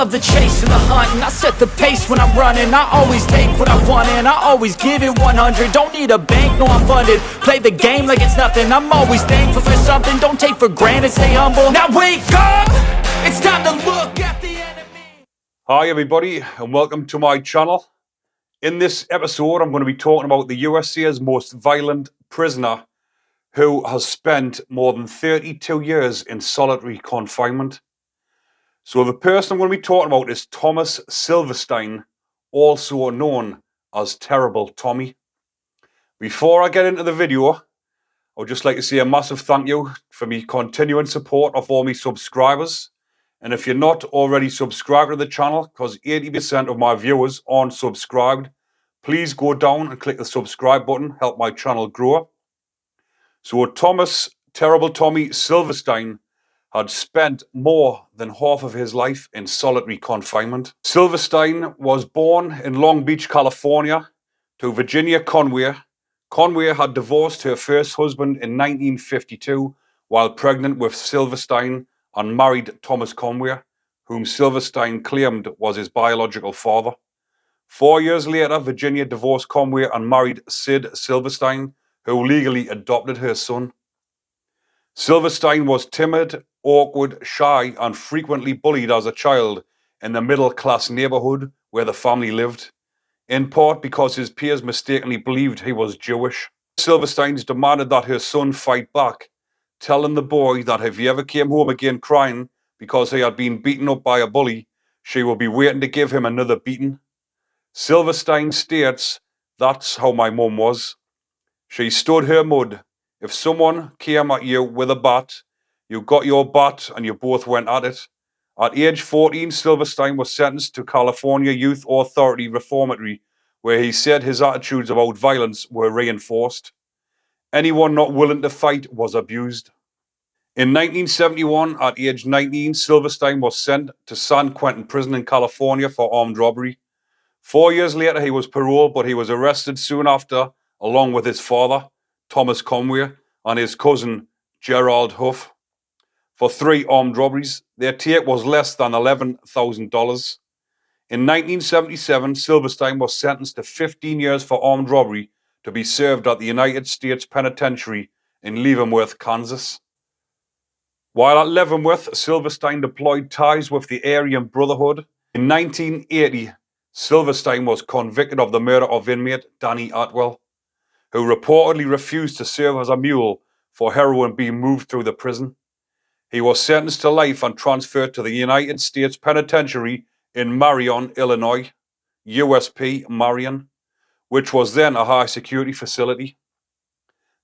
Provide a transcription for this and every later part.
love the chase and the hunt, and I set the pace when I'm running. I always take what I want and I always give it 100. Don't need a bank, no I'm funded. Play the game like it's nothing. I'm always thankful for something. Don't take for granted, stay humble. Now wake up, it's time to look at the enemy. Hi everybody and welcome to my channel. In this episode I'm going to be talking about the USA's most violent prisoner who has spent more than 32 years in solitary confinement. So the person I'm going to be talking about is Thomas Silverstein, also known as Terrible Tommy. Before I get into the video, I would just like to say a massive thank you for me continuing support of all my subscribers. And if you're not already subscribed to the channel, because 80% of my viewers aren't subscribed, please go down and click the subscribe button, help my channel grow. So Thomas Terrible Tommy Silverstein had spent more than half of his life in solitary confinement. Silverstein was born in Long Beach, California, to Virginia Conway. Conway had divorced her first husband in 1952 while pregnant with Silverstein and married Thomas Conway, whom Silverstein claimed was his biological father. 4 years later, Virginia divorced Conway and married Sid Silverstein, who legally adopted her son. Silverstein was timid, awkward, shy, and frequently bullied as a child in the middle-class neighborhood where the family lived, in part because his peers mistakenly believed he was Jewish. Silverstein demanded that her son fight back, telling the boy that if he ever came home again crying because he had been beaten up by a bully, she would be waiting to give him another beating. Silverstein states, "That's how my mum was. She stood her mud. If someone came at you with a bat, you got your bat and you both went at it." At age 14, Silverstein was sentenced to California Youth Authority Reformatory, where he said his attitudes about violence were reinforced. Anyone not willing to fight was abused. In 1971, at age 19, Silverstein was sent to San Quentin Prison in California for armed robbery. 4 years later, he was paroled, but he was arrested soon after, along with his father, Thomas Conway, and his cousin, Gerald Huff, for 3 armed robberies. Their take was less than $11,000. In 1977, Silverstein was sentenced to 15 years for armed robbery to be served at the United States Penitentiary in Leavenworth, Kansas. While at Leavenworth, Silverstein deployed ties with the Aryan Brotherhood. In 1980, Silverstein was convicted of the murder of inmate Danny Atwell, who reportedly refused to serve as a mule for heroin being moved through the prison. He was sentenced to life and transferred to the United States Penitentiary in Marion, Illinois, USP Marion, which was then a high security facility.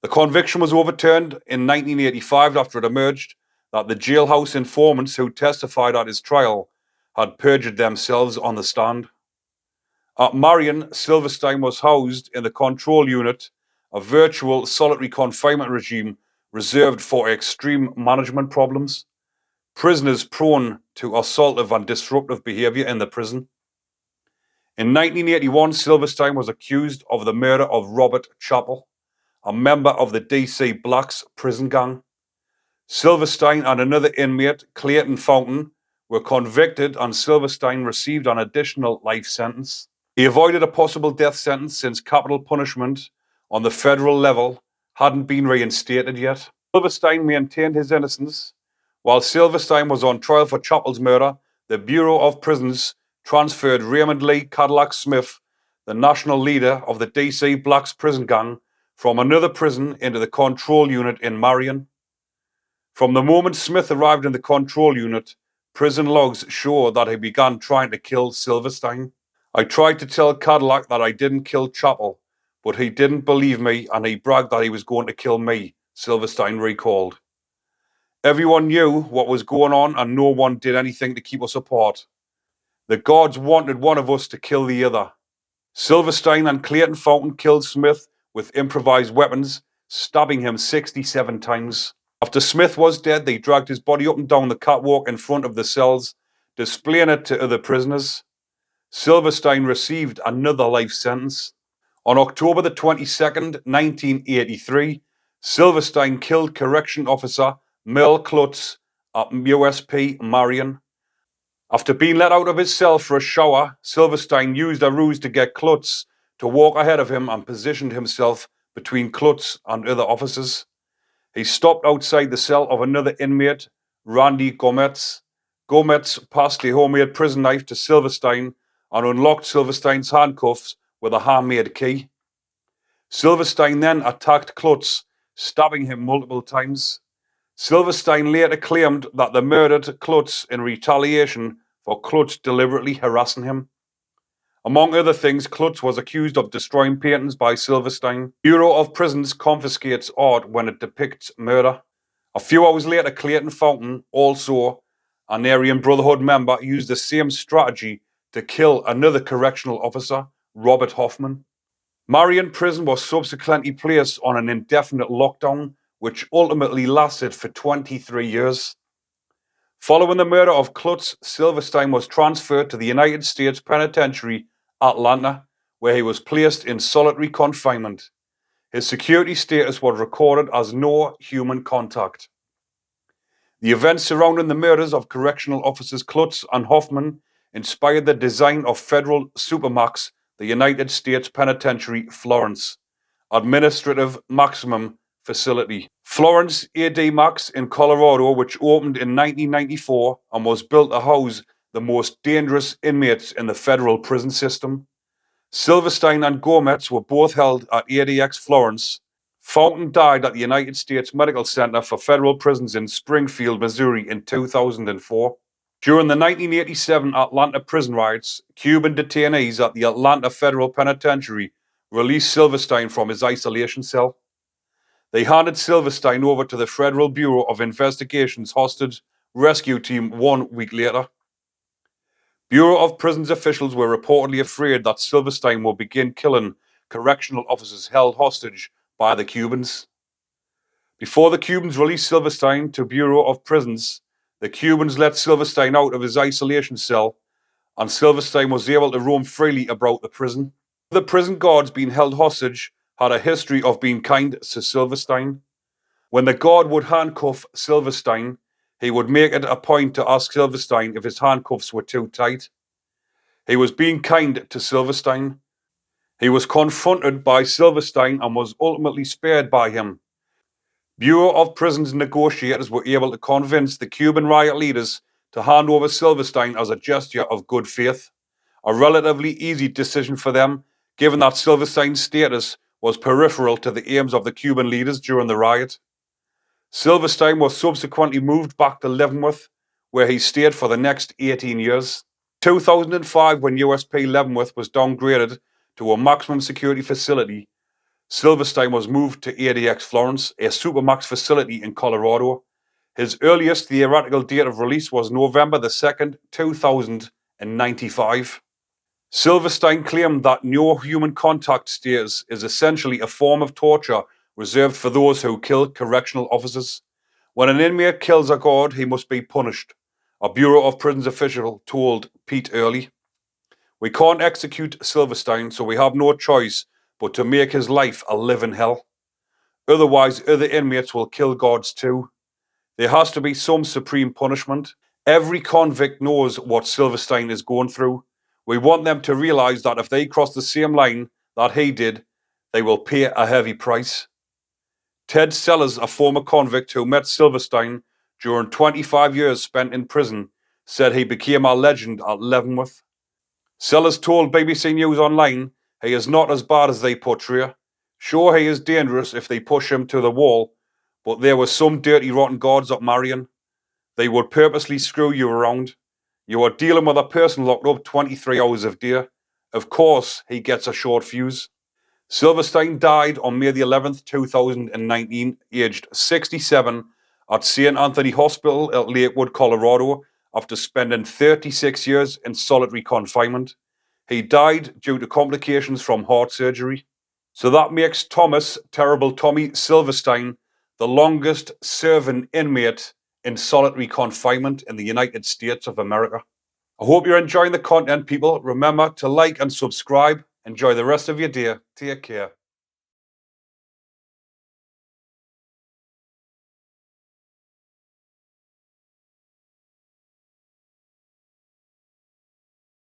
The conviction was overturned in 1985 after it emerged that the jailhouse informants who testified at his trial had perjured themselves on the stand. At Marion, Silverstein was housed in the control unit, a virtual solitary confinement regime reserved for extreme management problems, prisoners prone to assaultive and disruptive behavior in the prison. In 1981, Silverstein was accused of the murder of Robert Chappell, a member of the DC Blacks prison gang. Silverstein and another inmate, Clayton Fountain, were convicted, and Silverstein received an additional life sentence. He avoided a possible death sentence since capital punishment on the federal level hadn't been reinstated yet. Silverstein maintained his innocence. While Silverstein was on trial for Chappell's murder, the Bureau of Prisons transferred Raymond Lee Cadillac Smith, the national leader of the DC Blacks prison gang, from another prison into the control unit in Marion. From the moment Smith arrived in the control unit, prison logs show that he began trying to kill Silverstein. "I tried to tell Cadillac that I didn't kill Chappell, but he didn't believe me and he bragged that he was going to kill me," Silverstein recalled. "Everyone knew what was going on and no one did anything to keep us apart. The guards wanted one of us to kill the other." Silverstein and Clayton Fountain killed Smith with improvised weapons, stabbing him 67 times. After Smith was dead, they dragged his body up and down the catwalk in front of the cells, displaying it to other prisoners. Silverstein received another life sentence. On October the 22nd, 1983, Silverstein killed correction officer Mel Klutz at USP Marion After being let out of his cell for a shower, Silverstein used a ruse to get Klutz to walk ahead of him and positioned himself between Klutz and other officers. He stopped outside the cell of another inmate, Randy Gometz. Gometz passed a homemade prison knife to Silverstein and unlocked Silverstein's handcuffs with a handmade key. Silverstein then attacked Klutz, stabbing him multiple times. Silverstein later claimed that they murdered Klutz in retaliation for Klutz deliberately harassing him. Among other things, Klutz was accused of destroying paintings by Silverstein. Bureau of Prisons confiscates art when it depicts murder. A few hours later, Clayton Fountain, also an Aryan Brotherhood member, used the same strategy to kill another correctional officer, Robert Hoffman. Marion Prison was subsequently placed on an indefinite lockdown, which ultimately lasted for 23 years. Following the murder of Klutz, Silverstein was transferred to the United States Penitentiary, Atlanta, where he was placed in solitary confinement. His security status was recorded as no human contact. The events surrounding the murders of correctional officers Klutz and Hoffman inspired the design of Federal Supermax, the United States Penitentiary, Florence, Administrative Maximum Facility. Florence AD Max in Colorado, which opened in 1994 and was built to house the most dangerous inmates in the federal prison system. Silverstein and Gometz were both held at ADX Florence. Fountain died at the United States Medical Center for Federal Prisons in Springfield, Missouri in 2004. During the 1987 Atlanta prison riots, Cuban detainees at the Atlanta Federal Penitentiary released Silverstein from his isolation cell. They handed Silverstein over to the Federal Bureau of Investigation's hostage rescue team 1 week later. Bureau of Prisons officials were reportedly afraid that Silverstein would begin killing correctional officers held hostage by the Cubans. Before the Cubans released Silverstein to Bureau of Prisons, the Cubans let Silverstein out of his isolation cell, and Silverstein was able to roam freely about the prison. The prison guards being held hostage had a history of being kind to Silverstein. When the guard would handcuff Silverstein, he would make it a point to ask Silverstein if his handcuffs were too tight. He was being kind to Silverstein. He was confronted by Silverstein and was ultimately spared by him. Bureau of Prisons negotiators were able to convince the Cuban riot leaders to hand over Silverstein as a gesture of good faith, a relatively easy decision for them, given that Silverstein's status was peripheral to the aims of the Cuban leaders during the riot. Silverstein was subsequently moved back to Leavenworth, where he stayed for the next 18 years. 2005, when USP Leavenworth was downgraded to a maximum security facility, Silverstein was moved to ADX Florence, a supermax facility in Colorado. His earliest theoretical date of release was November the 2nd, 2095. Silverstein claimed that no human contact status is essentially a form of torture reserved for those who kill correctional officers. When an inmate kills a guard, he must be punished, a Bureau of Prisons official told Pete Early. We can't execute Silverstein, so we have no choice but to make his life a living hell. Otherwise, other inmates will kill guards too. There has to be some supreme punishment. Every convict knows what Silverstein is going through. We want them to realize that if they cross the same line that he did, they will pay a heavy price. Ted Sellers, a former convict who met Silverstein during 25 years spent in prison, said he became a legend at Leavenworth. Sellers told BBC News Online he is not as bad as they portray. Sure, he is dangerous if they push him to the wall, but there were some dirty, rotten guards at Marion. They would purposely screw you around. You are dealing with a person locked up 23 hours a day. Of course, he gets a short fuse. Silverstein died on May the 11th, 2019, aged 67, at St. Anthony Hospital at Lakewood, Colorado, after spending 36 years in solitary confinement. He died due to complications from heart surgery. So that makes Thomas Terrible Tommy Silverstein the longest serving inmate in solitary confinement in the United States of America. I hope you're enjoying the content, people. Remember to like and subscribe. Enjoy the rest of your day. Take care.